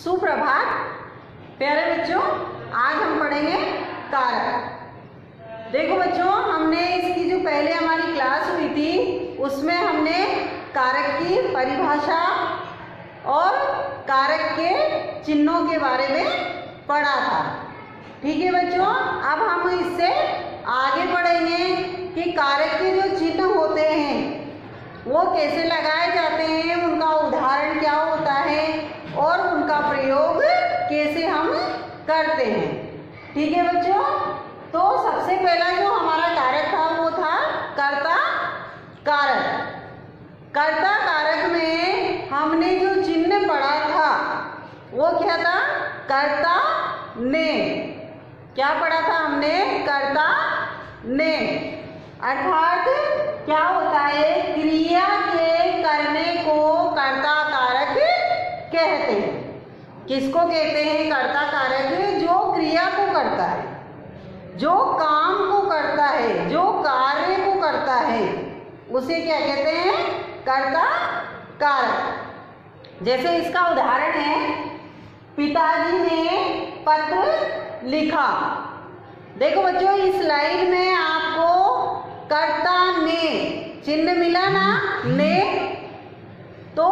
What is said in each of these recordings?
सुप्रभात प्यारे बच्चों, आज हम पढ़ेंगे कारक। देखो बच्चों, हमने इसकी जो पहले हमारी क्लास हुई थी उसमें हमने कारक की परिभाषा और कारक के चिन्हों के बारे में पढ़ा था। ठीक है बच्चों, अब हम इससे आगे पढ़ेंगे कि कारक के जो चिन्ह होते हैं वो कैसे लगाए जाते हैं, उनका उदाहरण क्या होता है और उनका प्रयोग कैसे हम करते हैं। ठीक है बच्चों, तो सबसे पहला जो हमारा कारक था वो था कर्ता कारक। कर्ता कारक में हमने जो चिन्ह पढ़ा था वो क्या था? कर्ता ने। क्या पढ़ा था हमने? कर्ता ने, अर्थात क्या होता है, क्रिया के करने को कर्ता कारक कहते हैं। किसको कहते हैं कर्ता कारक? जो क्रिया को करता है, जो काम को करता है, जो कार्य को करता है, उसे क्या कहते हैं? कर्ता कारक। जैसे इसका उदाहरण है, पिताजी ने पत्र लिखा। देखो बच्चों, इस लाइन में आपको कर्ता ने चिन्ह मिला ना, ने। तो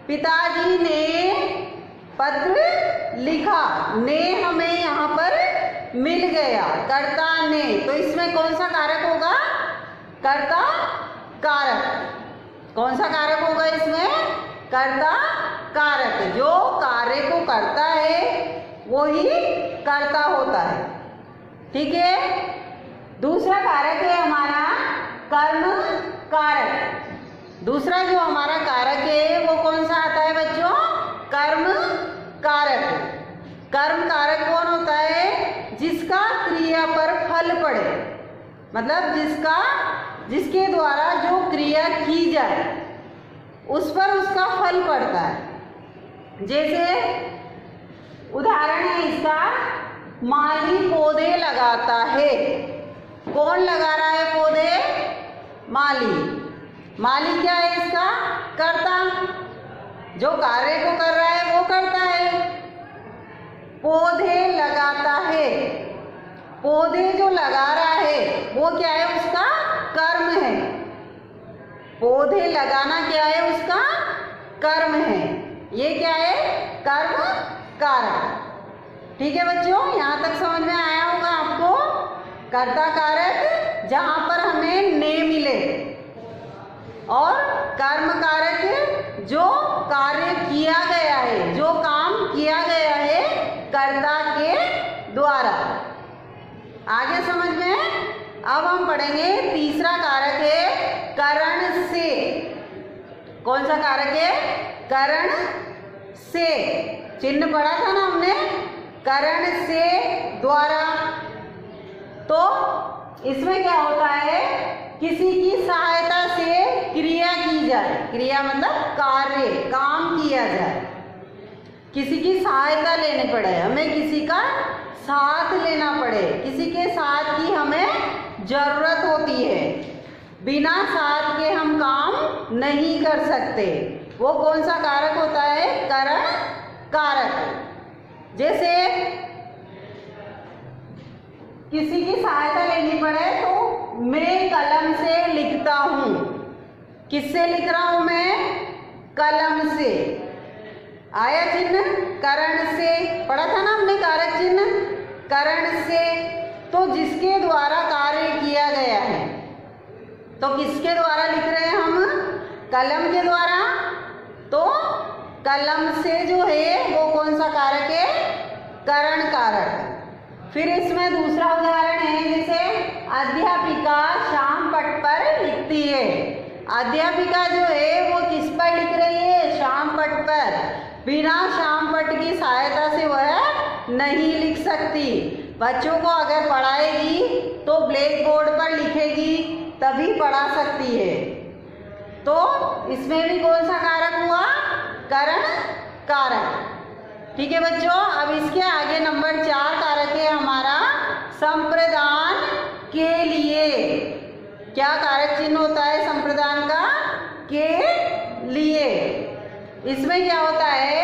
पिताजी ने पत्र लिखा, ने हमें यहाँ पर मिल गया, कर्ता ने। तो इसमें कौन सा कारक होगा? कर्ता कारक। कौन सा कारक होगा इसमें? कर्ता कारक। जो कार्य को करता है वो ही कर्ता होता है। ठीक है। दूसरा कारक है हमारा कर्म कारक। दूसरा जो हमारा कारक है वो कौन सा आता है बच्चों? कर्म कारक। कर्म कारक कौन होता है? जिसका क्रिया पर फल पड़े, मतलब जिसके द्वारा जो क्रिया की जाए उस पर उसका फल पड़ता है। जैसे उदाहरण है इसका, माली पौधे लगाता है। कौन लगा रहा है पौधे? माली। माली क्या है इसका? कर्ता। जो कार्य को कर रहा है वो करता है। पौधे लगाता है, पौधे जो लगा रहा है वो क्या है? उसका कर्म है। पौधे लगाना क्या है? उसका कर्म है। ये क्या है? कर्म कारक। ठीक है बच्चों, यहाँ तक समझ में आया होगा आपको। कर्ता कारक जहाँ पर हमें ने मिले, और कर्म कारक जो कार्य किया गया है, जो काम किया गया है कर्ता के द्वारा। आगे समझ में? अब हम पढ़ेंगे तीसरा कारक है करण से। कौन सा कारक है? करण से। चिन्ह पढ़ा था ना हमने, करण से, द्वारा। तो इसमें क्या होता है? किसी की सहायता से क्रिया की जाए। क्रिया मतलब कार्य, काम किया जाए। किसी की सहायता लेनी पड़े, हमें किसी का साथ लेना पड़े, किसी के साथ की हमें जरूरत होती है। बिना साथ के हम काम नहीं कर सकते। वो कौन सा कारक होता है? करण कारक। जैसे किसी की सहायता लेनी पड़े तो मैं कलम से लिखता हूँ। किससे लिख रहा हूँ मैं? कलम से। आया चिन्ह करण से। पढ़ा था ना हमने कारक चिन्ह करण से। तो जिसके द्वारा कार्य किया गया है, तो किसके द्वारा लिख रहे हैं हम? कलम के द्वारा। तो कलम से जो है वो कौन सा कारक है? करण कारक। फिर इसमें दूसरा उदाहरण है, जैसे अध्यापिका श्याम पट पर लिखती है। अध्यापिका जो है वो किस पर लिख रही है? श्याम पट पर। बिना श्याम पट की सहायता से वह नहीं लिख सकती। बच्चों को अगर पढ़ाएगी तो ब्लैक बोर्ड पर लिखेगी, तभी पढ़ा सकती है। तो इसमें भी कौन सा कारक हुआ? करण कारक। ठीक है बच्चों, अब इसके आगे नंबर 4 कारक है हमारा संप्रदान के लिए। क्या कारक चिन्ह होता है संप्रदान का? के लिए। इसमें क्या होता है?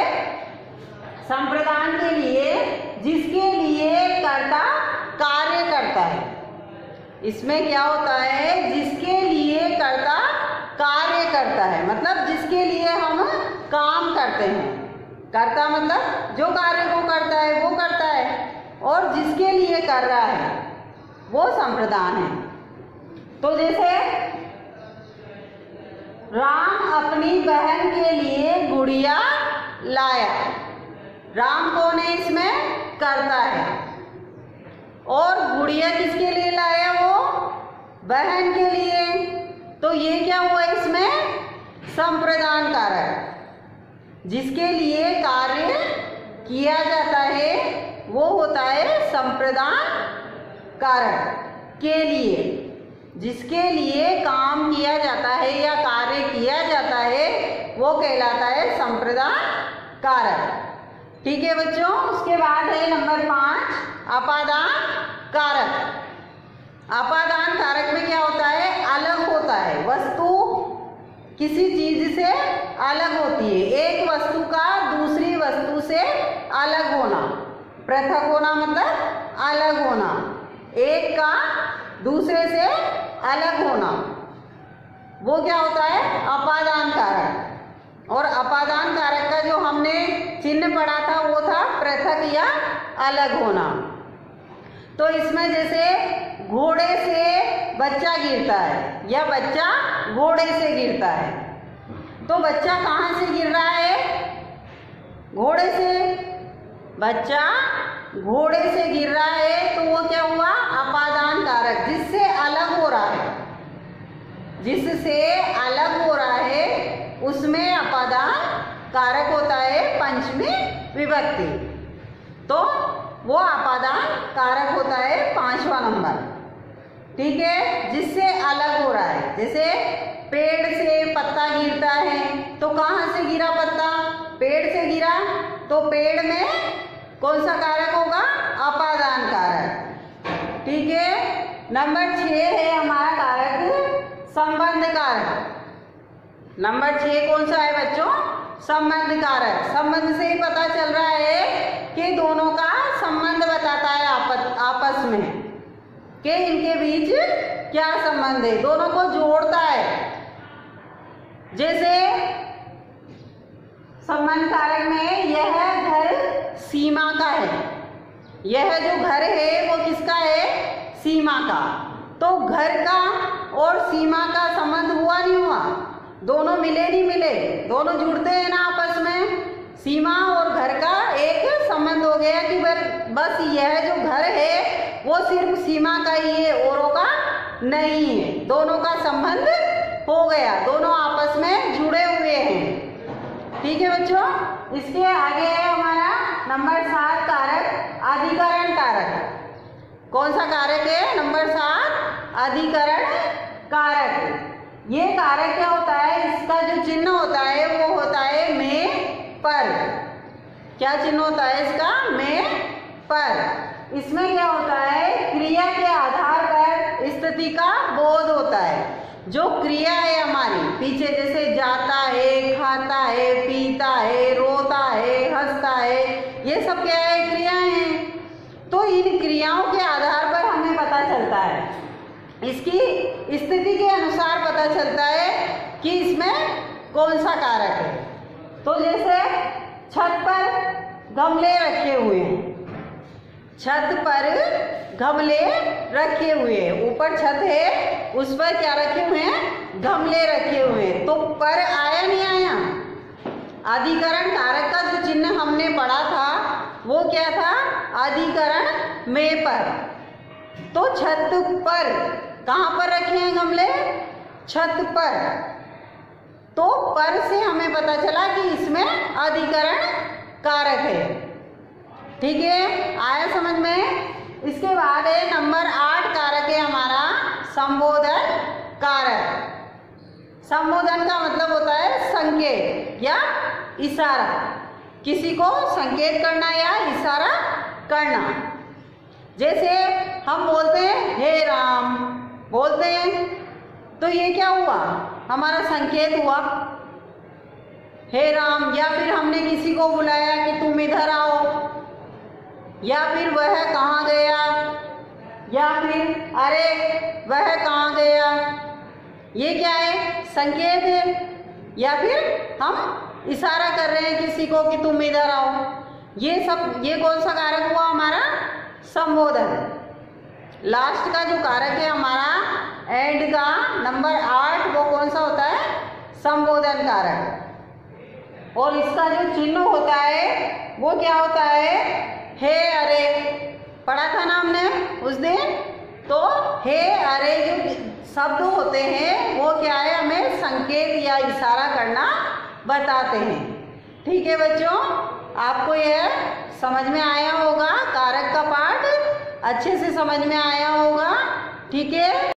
संप्रदान के लिए जिसके लिए कर्ता कार्य करता है। इसमें क्या होता है, जिसके लिए कर्ता कार्य करता है, मतलब जिसके लिए हम काम करते हैं। कर्ता मतलब जो कार्य को करता है वो करता है, और जिसके लिए कर रहा है वो संप्रदान है। तो जैसे राम अपनी बहन के लिए गुड़िया लाया, राम कौन है इसमें, कर्ता है, और गुड़िया किसके लिए लाया, वो बहन के लिए। तो ये क्या हुआ इसमें, संप्रदान कारक। जिसके लिए कार्य किया जाता है वो होता है संप्रदान कारक के लिए। जिसके लिए काम किया जाता है या कार्य किया जाता है वो कहलाता है संप्रदान कारक। ठीक है बच्चों। उसके बाद है नंबर 5 अपादान कारक। अपादान कारक में क्या होता है, अलग होता है। वस्तु किसी चीज से अलग होती है, एक वस्तु का दूसरी वस्तु से अलग होना। पृथक होना मतलब अलग होना, एक का दूसरे से अलग होना, वो क्या होता है, अपादान कारक। और अपादान कारक का जो हमने चिन्ह पढ़ा था वो था पृथक या अलग होना। तो इसमें जैसे घोड़े से बच्चा गिरता है या बच्चा घोड़े से गिरता है, तो बच्चा कहाँ से गिर रहा है, घोड़े से। बच्चा घोड़े से गिर रहा है तो वो क्या हुआ, अपादान कारक, जिससे अलग हो रहा है। जिससे अलग हो रहा है उसमें अपादान कारक होता है पंचमी विभक्ति। तो वो अपादान कारक होता है 5वां नंबर। ठीक है, जिससे अलग हो रहा है। जैसे पेड़ से पत्ता गिरता है तो कहाँ से गिरा पत्ता, पेड़ से गिरा, तो पेड़ में कौन सा कारक होगा, अपादान कारक। ठीक है। नंबर 6 है हमारा कारक संबंध कारक। नंबर 6 कौन सा है बच्चों, संबंध कारक। संबंध से ही पता चल रहा है कि दोनों का संबंध बताता है आपस में, कि इनके बीच क्या संबंध है, दोनों को जोड़ता है। जैसे संबंध कारक में यह घर सीमा का है, यह जो घर है वो किसका है, सीमा का। तो घर का और सीमा का संबंध हुआ नहीं हुआ, दोनों मिले नहीं मिले, दोनों जुड़ते हैं ना आपस में। सीमा और घर का एक संबंध हो गया कि बस यह जो घर है वो सिर्फ सीमा का ही है, औरों का नहीं है। दोनों का संबंध हो गया, दोनों आपस में जुड़े हुए हैं। ठीक है बच्चों। इसके आगे है हमारा नंबर 7 कारक अधिकरण कारक। कौन सा कारक है, नंबर 7 अधिकरण कारक। ये कारक क्या होता है, इसका जो चिन्ह होता है वो होता है में पर। क्या चिन्ह होता है इसका, में पर। इसमें क्या होता है, क्रिया के आधार पर स्थिति का बोध होता है। जो क्रिया है हमारी पीछे, जैसे जाता है, खाता है, पीता है, रोता है, हंसता है, ये सब क्या है, क्रियाएं हैं। तो इन क्रियाओं के आधार पर हमें पता चलता है, इसकी स्थिति के अनुसार पता चलता है कि इसमें कौन सा कारक है। तो जैसे छत पर गमले रखे हुए हैं, छत पर गमले रखे हुए हैं, ऊपर छत है उस पर क्या रखे हुए हैं, गमले रखे हुए हैं। तो पर आया नहीं आया, अधिकरण कारक का जो चिन्ह हमने पढ़ा था वो क्या था, अधिकरण में पर। तो छत पर, कहाँ पर रखे हैं गमले, छत पर। तो पर से हमें पता चला कि इसमें अधिकरण कारक है। ठीक है, आया समझ में। इसके बाद है नंबर 8 कारक है हमारा संबोधन कारक। संबोधन का मतलब होता है संकेत या इशारा, किसी को संकेत करना या इशारा करना। जैसे हम बोलते हैं हे राम, बोलते हैं तो ये क्या हुआ, हमारा संकेत हुआ। हे राम, या फिर हमने किसी को बुलाया कि तुम इधर आओ, या फिर वह कहाँ गया, या फिर अरे वह कहाँ गया। ये क्या है? संकेत है। या फिर हम इशारा कर रहे हैं किसी को कि तुम इधर आओ। ये कौन सा कारक हुआ हमारा? संबोधन। लास्ट का जो कारक है हमारा एंड का नंबर 8, वो कौन सा होता है? संबोधन कारक। और इसका जो चिन्ह होता है वो क्या होता है? हे अरे। पढ़ा था ना हमने उस दिन। तो हे अरे जो शब्द होते हैं वो क्या है? हमें संकेत या इशारा करना बताते हैं। ठीक है बच्चों, आपको यह समझ में आया होगा, कारक का पाठ अच्छे से समझ में आया होगा। ठीक है।